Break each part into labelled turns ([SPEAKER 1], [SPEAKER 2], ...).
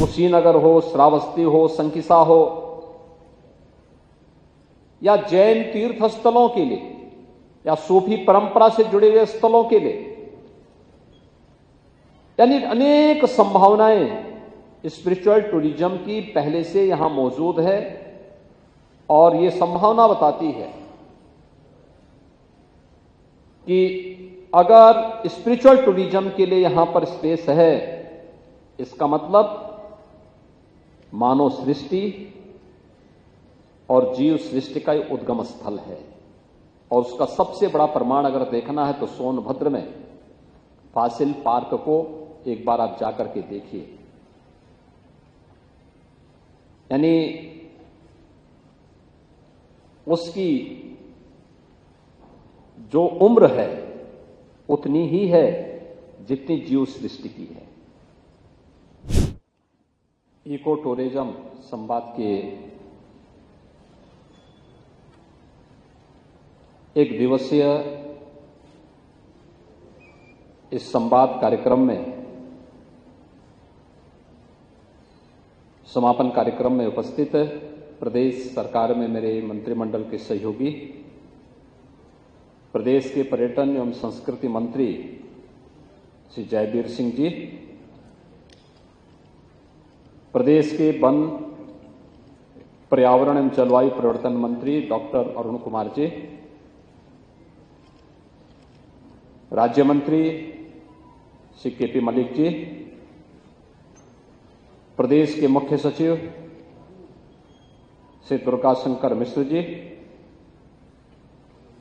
[SPEAKER 1] कुशीनगर हो, श्रावस्ती हो, संकिसा हो, या जैन तीर्थ स्थलों के लिए या सूफी परंपरा से जुड़े हुए स्थलों के लिए, यानी अनेक संभावनाएं स्पिरिचुअल टूरिज्म की पहले से यहां मौजूद है। और ये संभावना बताती है कि अगर स्पिरिचुअल टूरिज्म के लिए यहां पर स्पेस है, इसका मतलब मानव सृष्टि और जीव सृष्टि का उद्गम स्थल है। और उसका सबसे बड़ा प्रमाण अगर देखना है तो सोनभद्र में फासिल पार्क को एक बार आप जाकर के देखिए। यानी उसकी जो उम्र है उतनी ही है जितनी जीव सृष्टि की है। इको टूरिज्म संवाद के एक दिवसीय इस संवाद कार्यक्रम में समापन कार्यक्रम में उपस्थित प्रदेश सरकार में मेरे मंत्रिमंडल के सहयोगी, प्रदेश के पर्यटन एवं संस्कृति मंत्री श्री जयवीर सिंह जी, प्रदेश के वन, पर्यावरण एवं जलवायु परिवर्तन मंत्री डॉक्टर अरुण कुमार जी, राज्य मंत्री श्री के.पी. मलिक जी, प्रदेश के मुख्य सचिव श्री दुर्गा शंकर मिश्र जी,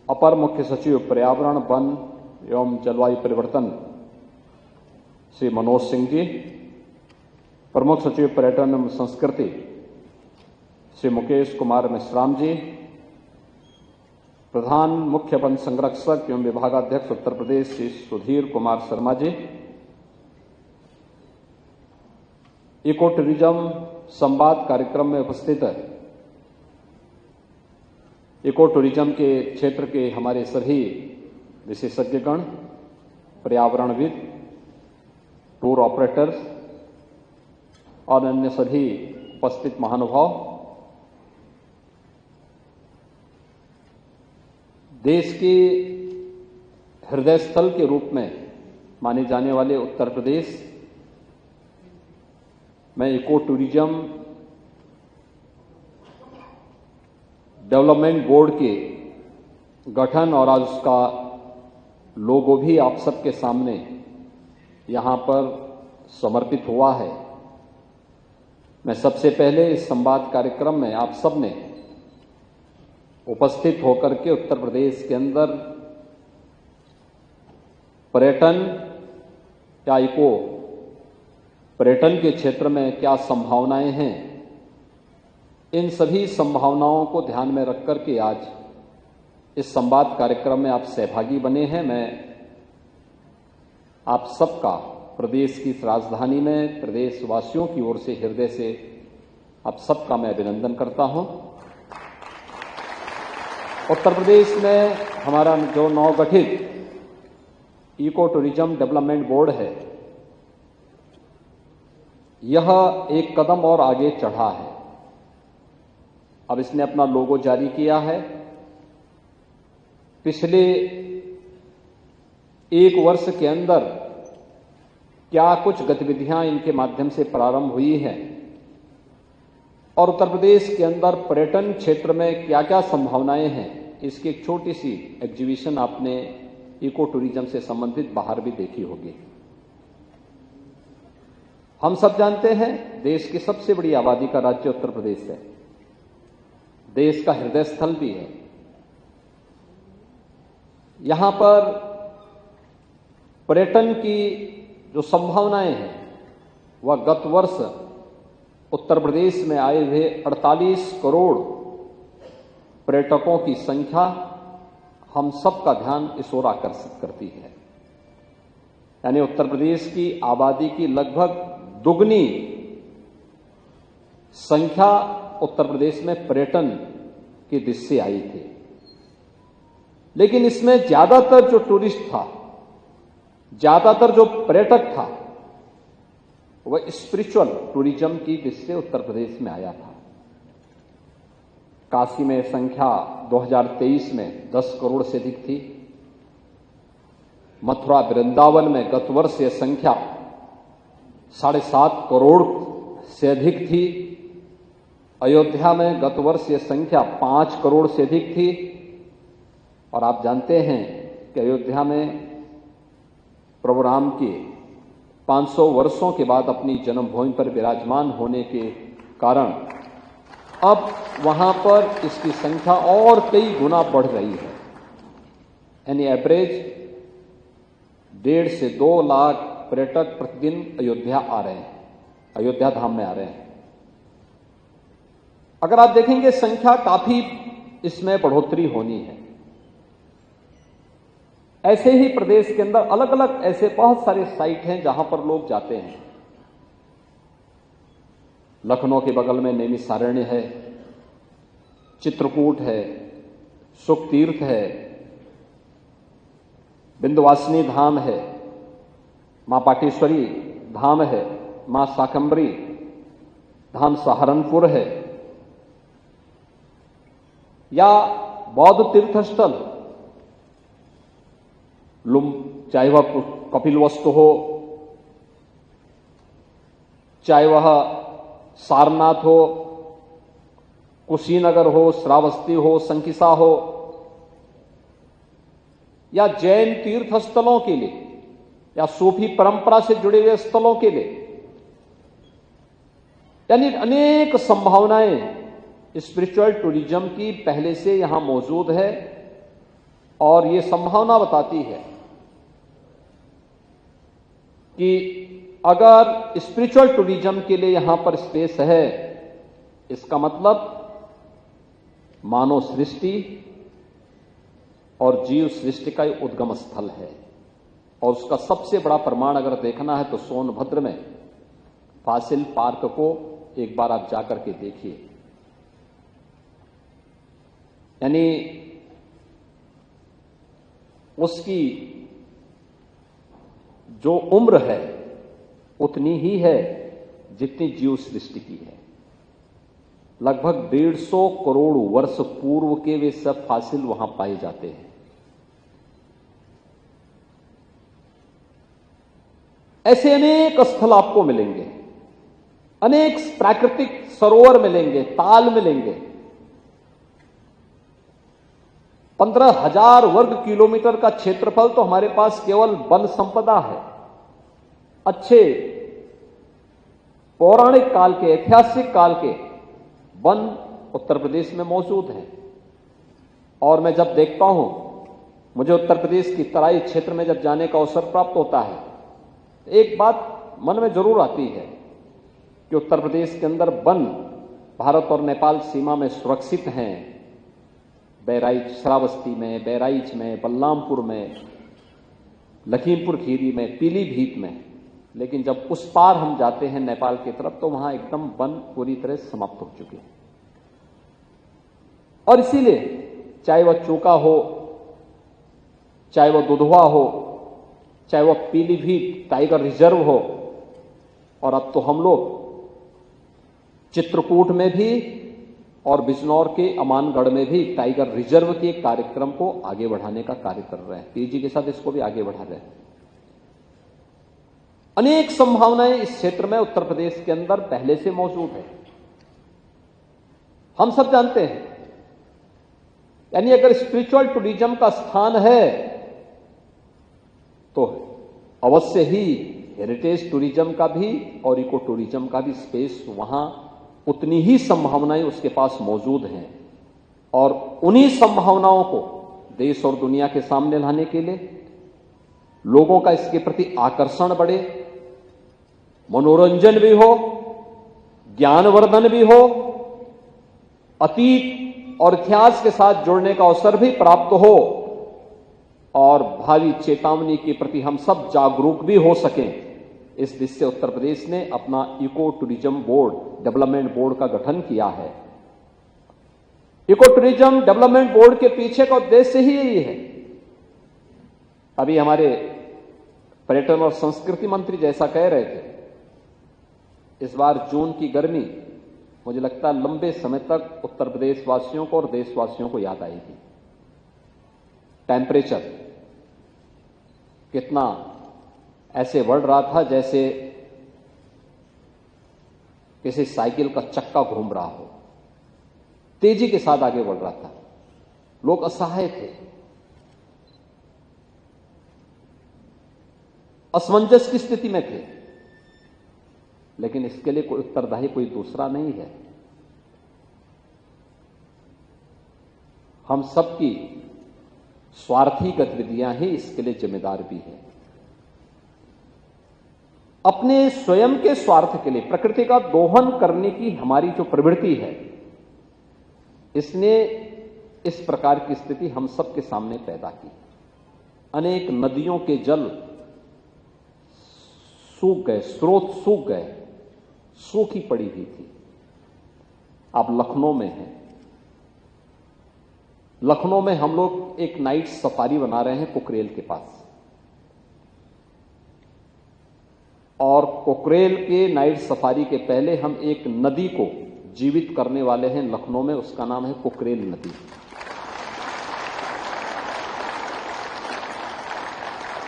[SPEAKER 1] अपर मुख्य सचिव पर्यावरण, वन एवं जलवायु परिवर्तन श्री मनोज सिंह जी, प्रमुख सचिव पर्यटन एवं संस्कृति श्री मुकेश कुमार मिश्राम जी, प्रधान मुख्य वन संरक्षक एवं विभागाध्यक्ष उत्तर प्रदेश श्री सुधीर कुमार शर्मा जी, इको टूरिज्म संवाद कार्यक्रम में उपस्थित है इको टूरिज्म के क्षेत्र के हमारे सभी विशेषज्ञगण, पर्यावरणविद, टूर ऑपरेटर्स और अन्य सभी उपस्थित महानुभाव, देश के हृदय स्थल के रूप में माने जाने वाले उत्तर प्रदेश में इको टूरिज्म डेवलपमेंट बोर्ड के गठन और आज उसका लोगो भी आप सबके सामने यहां पर समर्पित हुआ है। मैं सबसे पहले इस संवाद कार्यक्रम में आप सब ने उपस्थित होकर के उत्तर प्रदेश के अंदर पर्यटन या इको पर्यटन के क्षेत्र में क्या संभावनाएं हैं, इन सभी संभावनाओं को ध्यान में रख करके आज इस संवाद कार्यक्रम में आप सहभागी बने हैं। मैं आप सबका प्रदेश की इस राजधानी में प्रदेशवासियों की ओर से हृदय से आप सबका मैं अभिनंदन करता हूं। उत्तर प्रदेश में हमारा जो नवगठित इको टूरिज्म डेवलपमेंट बोर्ड है, यह एक कदम और आगे चढ़ा है। अब इसने अपना लोगो जारी किया है। पिछले एक वर्ष के अंदर क्या कुछ गतिविधियां इनके माध्यम से प्रारंभ हुई हैं और उत्तर प्रदेश के अंदर पर्यटन क्षेत्र में क्या क्या संभावनाएं हैं, इसकी एक छोटी सी एग्जीबिशन आपने इको टूरिज्म से संबंधित बाहर भी देखी होगी। हम सब जानते हैं देश की सबसे बड़ी आबादी का राज्य उत्तर प्रदेश है, देश का हृदय स्थल भी है। यहां पर पर्यटन की जो संभावनाएं हैं वह गत वर्ष उत्तर प्रदेश में आए हुए 48 करोड़ पर्यटकों की संख्या हम सबका ध्यान इस ओर आकर्षित करती है। यानी उत्तर प्रदेश की आबादी की लगभग दुगनी संख्या उत्तर प्रदेश में पर्यटन की दृष्टि से आई थी। लेकिन इसमें ज्यादातर जो टूरिस्ट था, ज्यादातर जो पर्यटक था, वह स्पिरिचुअल टूरिज्म की दृष्टि से उत्तर प्रदेश में आया था। काशी में संख्या 2023 में 10 करोड़ से अधिक थी। मथुरा वृंदावन में गत वर्ष यह संख्या 7.5 करोड़ से अधिक थी। अयोध्या में गत वर्ष यह संख्या 5 करोड़ से अधिक थी। और आप जानते हैं कि अयोध्या में प्रभु राम के 500 वर्षों के बाद अपनी जन्मभूमि पर विराजमान होने के कारण अब वहां पर इसकी संख्या और कई गुना बढ़ रही है। यानी एवरेज 1.5 से 2 लाख पर्यटक प्रतिदिन अयोध्या आ रहे हैं, अयोध्या धाम में आ रहे हैं। अगर आप देखेंगे संख्या काफी इसमें बढ़ोतरी होनी है। ऐसे ही प्रदेश के अंदर अलग अलग ऐसे बहुत सारे साइट हैं जहां पर लोग जाते हैं। लखनऊ के बगल में नैमिषारण्य है, चित्रकूट है, सुखतीर्थ है, विंध्यवासिनी धाम है, मां पाटेश्वरी धाम है, मां शाकंभरी धाम सहारनपुर है, या बौद्ध तीर्थस्थल चाहे वह कपिलवस्तु हो, चाहे वह सारनाथ हो, कुशीनगर हो, श्रावस्ती हो, संकिसा हो, या जैन तीर्थ स्थलों के लिए या सूफी परंपरा से जुड़े हुए स्थलों के लिए, यानी अनेक संभावनाएं स्पिरिचुअल टूरिज्म की पहले से यहां मौजूद है। और ये संभावना बताती है कि अगर स्पिरिचुअल टूरिज्म के लिए यहां पर स्पेस है, इसका मतलब मानव सृष्टि और जीव सृष्टि का उद्गम स्थल है। और उसका सबसे बड़ा प्रमाण अगर देखना है तो सोनभद्र में फासिल पार्क को एक बार आप जाकर के देखिए। यानी उसकी जो उम्र है उतनी ही है जितनी जीव सृष्टि की है। लगभग 150 करोड़ वर्ष पूर्व के वे सब फासिल वहां पाए जाते हैं। ऐसे अनेक स्थल आपको मिलेंगे, अनेक प्राकृतिक सरोवर मिलेंगे, ताल मिलेंगे। 15,000 वर्ग किलोमीटर का क्षेत्रफल तो हमारे पास केवल वन संपदा है। अच्छे पौराणिक काल के, ऐतिहासिक काल के वन उत्तर प्रदेश में मौजूद हैं। और मैं जब देखता हूं, मुझे उत्तर प्रदेश की तराई क्षेत्र में जब जाने का अवसर प्राप्त होता है, एक बात मन में जरूर आती है कि उत्तर प्रदेश के अंदर वन भारत और नेपाल सीमा में सुरक्षित हैं। बहराइच, श्रावस्ती में, बहराइच में, बलरामपुर में, लखीमपुर खीरी में, पीलीभीत में। लेकिन जब उस पार हम जाते हैं नेपाल की तरफ तो वहां एकदम वन पूरी तरह समाप्त हो चुके हैं। और इसीलिए चाहे वह चोका हो, चाहे वह दुधवा हो, चाहे वह पीलीभीत टाइगर रिजर्व हो, और अब तो हम लोग चित्रकूट में भी और बिजनौर के अमानगढ़ में भी टाइगर रिजर्व के कार्यक्रम को आगे बढ़ाने का कार्य कर रहे हैं। तेजी के साथ इसको भी आगे बढ़ा रहे हैं। अनेक संभावनाएं इस क्षेत्र में उत्तर प्रदेश के अंदर पहले से मौजूद है, हम सब जानते हैं। यानी अगर स्पिरिचुअल टूरिज्म का स्थान है तो अवश्य ही हेरिटेज टूरिज्म का भी और इको टूरिज्म का भी स्पेस वहां उतनी ही संभावनाएं उसके पास मौजूद हैं। और उन्हीं संभावनाओं को देश और दुनिया के सामने लाने के लिए लोगों का इसके प्रति आकर्षण बढ़े, मनोरंजन भी हो, ज्ञानवर्धन भी हो, अतीत और इतिहास के साथ जुड़ने का अवसर भी प्राप्त हो, और भावी चेतावनी के प्रति हम सब जागरूक भी हो सकें। इस दृष्टि से उत्तर प्रदेश ने अपना eco tourism board, development board का गठन किया है। इको टूरिज्म डेवलपमेंट बोर्ड के पीछे का उद्देश्य ही यही है। अभी हमारे पर्यटन और संस्कृति मंत्री जैसा कह रहे थे इस बार जून की गर्मी मुझे लगता है लंबे समय तक उत्तर प्रदेश वासियों को और देशवासियों को याद आएगी। टेम्परेचर कितना ऐसे बढ़ रहा था जैसे किसी साइकिल का चक्का घूम रहा हो, तेजी के साथ आगे बढ़ रहा था। लोग असहाय थे, असमंजस की स्थिति में थे, लेकिन इसके लिए कोई उत्तरदायी कोई दूसरा नहीं है। हम सबकी स्वार्थी गतिविधियां ही इसके लिए जिम्मेदार भी हैं। अपने स्वयं के स्वार्थ के लिए प्रकृति का दोहन करने की हमारी जो प्रवृत्ति है, इसने इस प्रकार की स्थिति हम सबके सामने पैदा की। अनेक नदियों के जल सूख गए, स्रोत सूख गए, सूखी पड़ी हुई थी। आप लखनऊ में हैं, लखनऊ में हम लोग एक नाइट सफारी बना रहे हैं कुकरेल के पास, और कुकरेल के नाइट सफारी के पहले हम एक नदी को जीवित करने वाले हैं लखनऊ में, उसका नाम है कुकरेल नदी।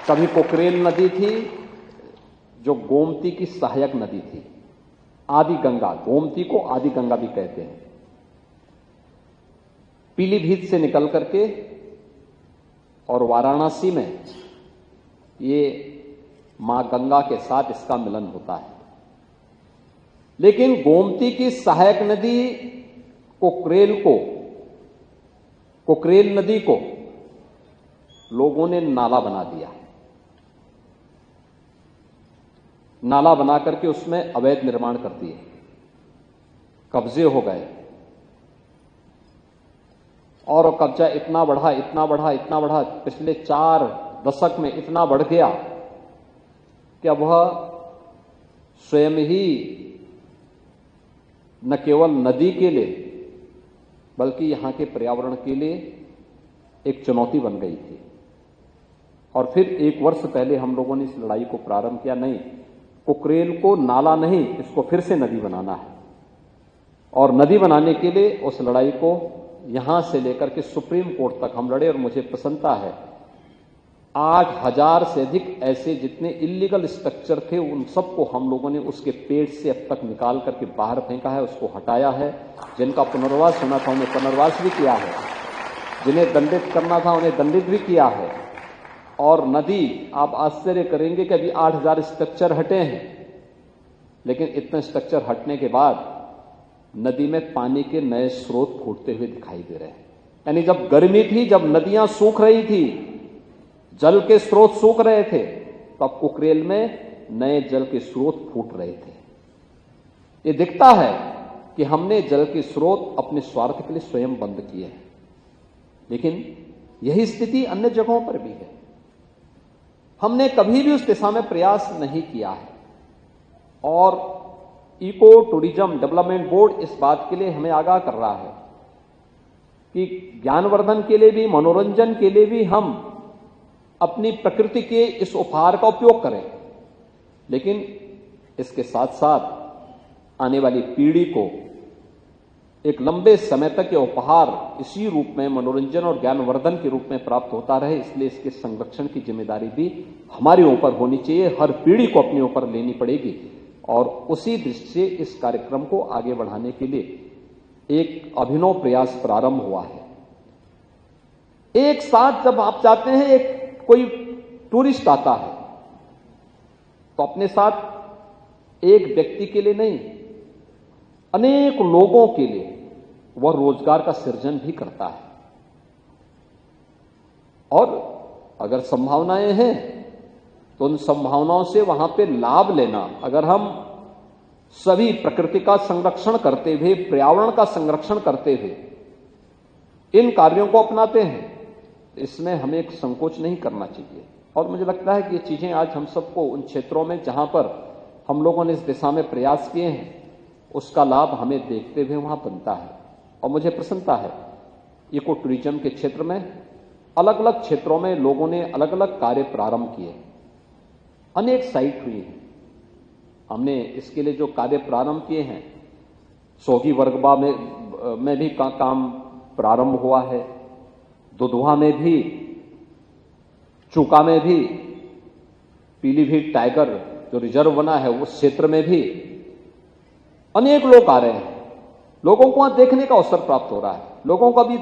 [SPEAKER 1] कभी कुकरेल नदी थी जो गोमती की सहायक नदी थी, आदि गंगा, गोमती को आदि गंगा भी कहते हैं। पीलीभीत से निकल करके और वाराणसी में ये मां गंगा के साथ इसका मिलन होता है। लेकिन गोमती की सहायक नदी कुकरेल नदी को लोगों ने नाला बना दिया। नाला बना करके उसमें अवैध निर्माण कर दिए, कब्जे हो गए, और कब्जा इतना बढ़ा, पिछले 4 दशक में इतना बढ़ गया कि अब वह स्वयं ही न केवल नदी के लिए बल्कि यहां के पर्यावरण के लिए एक चुनौती बन गई थी। और फिर 1 वर्ष पहले हम लोगों ने इस लड़ाई को प्रारंभ किया। नहीं, कुकरेल को नाला नहीं, इसको फिर से नदी बनाना है। और नदी बनाने के लिए उस लड़ाई को यहां से लेकर के सुप्रीम कोर्ट तक हम लड़े, और मुझे प्रसन्नता है 8000 से अधिक ऐसे जितने इलीगल स्ट्रक्चर थे उन सबको हम लोगों ने उसके पेड़ से अब तक निकाल करके बाहर फेंका है, उसको हटाया है। जिनका पुनर्वास होना था उन्हें पुनर्वास भी किया है, जिन्हें दंडित करना था उन्हें दंडित भी किया है। और नदी, आप आश्चर्य करेंगे कि अभी 8000 स्ट्रक्चर हटे हैं, लेकिन इतने स्ट्रक्चर हटने के बाद नदी में पानी के नए स्रोत फूटते हुए दिखाई दे रहे हैं। यानी जब गर्मी थी, जब नदियां सूख रही थी, जल के स्रोत सूख रहे थे, तब कुकरेल में नए जल के स्रोत फूट रहे थे। ये दिखता है कि हमने जल के स्रोत अपने स्वार्थ के लिए स्वयं बंद किए हैं। लेकिन यही स्थिति अन्य जगहों पर भी है। हमने कभी भी उस दिशा में प्रयास नहीं किया है, और इको टूरिज्म डेवलपमेंट बोर्ड इस बात के लिए हमें आगाह कर रहा है कि ज्ञानवर्धन के लिए भी, मनोरंजन के लिए भी हम अपनी प्रकृति के इस उपहार का उपयोग करें, लेकिन इसके साथ साथ आने वाली पीढ़ी को एक लंबे समय तक ये उपहार इसी रूप में मनोरंजन और ज्ञानवर्धन के रूप में प्राप्त होता रहे। इसलिए इसके संरक्षण की जिम्मेदारी भी हमारे ऊपर होनी चाहिए, हर पीढ़ी को अपने ऊपर लेनी पड़ेगी। और उसी दृष्टि से इस कार्यक्रम को आगे बढ़ाने के लिए एक अभिनव प्रयास प्रारंभ हुआ है। एक साथ जब आप जाते हैं, एक कोई टूरिस्ट आता है, तो अपने साथ एक व्यक्ति के लिए नहीं, अनेक लोगों के लिए वह रोजगार का सृजन भी करता है। और अगर संभावनाएं हैं तो उन संभावनाओं से वहां पे लाभ लेना, अगर हम सभी प्रकृति का संरक्षण करते हुए, पर्यावरण का संरक्षण करते हुए इन कार्यों को अपनाते हैं, इसमें हमें एक संकोच नहीं करना चाहिए। और मुझे लगता है कि ये चीजें आज हम सबको उन क्षेत्रों में जहां पर हम लोगों ने इस दिशा में प्रयास किए हैं, उसका लाभ हमें देखते हुए वहां बनता है। और मुझे प्रसन्नता है, इको टूरिज्म के क्षेत्र में अलग अलग क्षेत्रों में लोगों ने अलग अलग कार्य प्रारंभ किए, अनेक साइट हुई हैं, हमने इसके लिए जो कार्य प्रारंभ किए हैं, सोगी वर्गबा में भी काम प्रारंभ हुआ है, दुधवा में भी, चूका में भी, पीलीभीत टाइगर जो रिजर्व बना है उस क्षेत्र में भी अनेक लोग आ रहे हैं। लोगों को वहां देखने का अवसर प्राप्त हो रहा है। लोगों को भी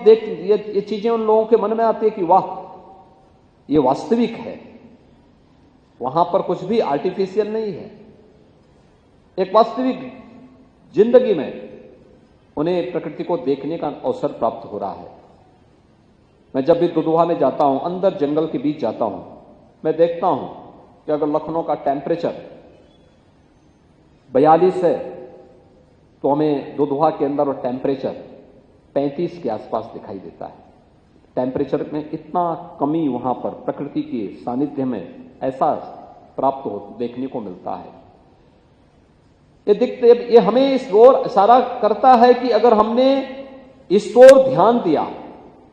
[SPEAKER 1] ये चीजें उन लोगों के मन में आती है कि वाह, ये वास्तविक है, वहां पर कुछ भी आर्टिफिशियल नहीं है। एक वास्तविक जिंदगी में उन्हें प्रकृति को देखने का अवसर प्राप्त हो रहा है। मैं जब भी दुधवा में जाता हूं, अंदर जंगल के बीच जाता हूं, मैं देखता हूं कि अगर लखनऊ का टेम्परेचर 42 है तो हमें दुधवा के अंदर वो टेम्परेचर 35 के आसपास दिखाई देता है। टेम्परेचर में इतना कमी वहां पर प्रकृति के सानिध्य में ऐसा प्राप्त हो देखने को मिलता है। ये हमें इस ओर इशारा करता है कि अगर हमने इस ओर ध्यान दिया,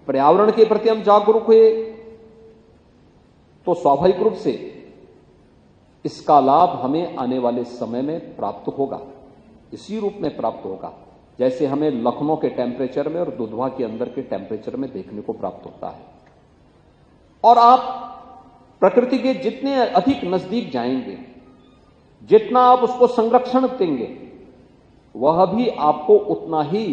[SPEAKER 1] पर्यावरण के प्रति हम जागरूक हुए, तो स्वाभाविक रूप से इसका लाभ हमें आने वाले समय में प्राप्त होगा, इसी रूप में प्राप्त होगा जैसे हमें लखनऊ के टेम्परेचर में और दुधवा के अंदर के टेम्परेचर में देखने को प्राप्त होता है। और आप प्रकृति के जितने अधिक नजदीक जाएंगे, जितना आप उसको संरक्षण देंगे, वह भी आपको उतना ही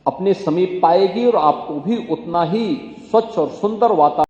[SPEAKER 1] अपने समीप पाएगी और आपको भी उतना ही स्वच्छ और सुंदर वातावरण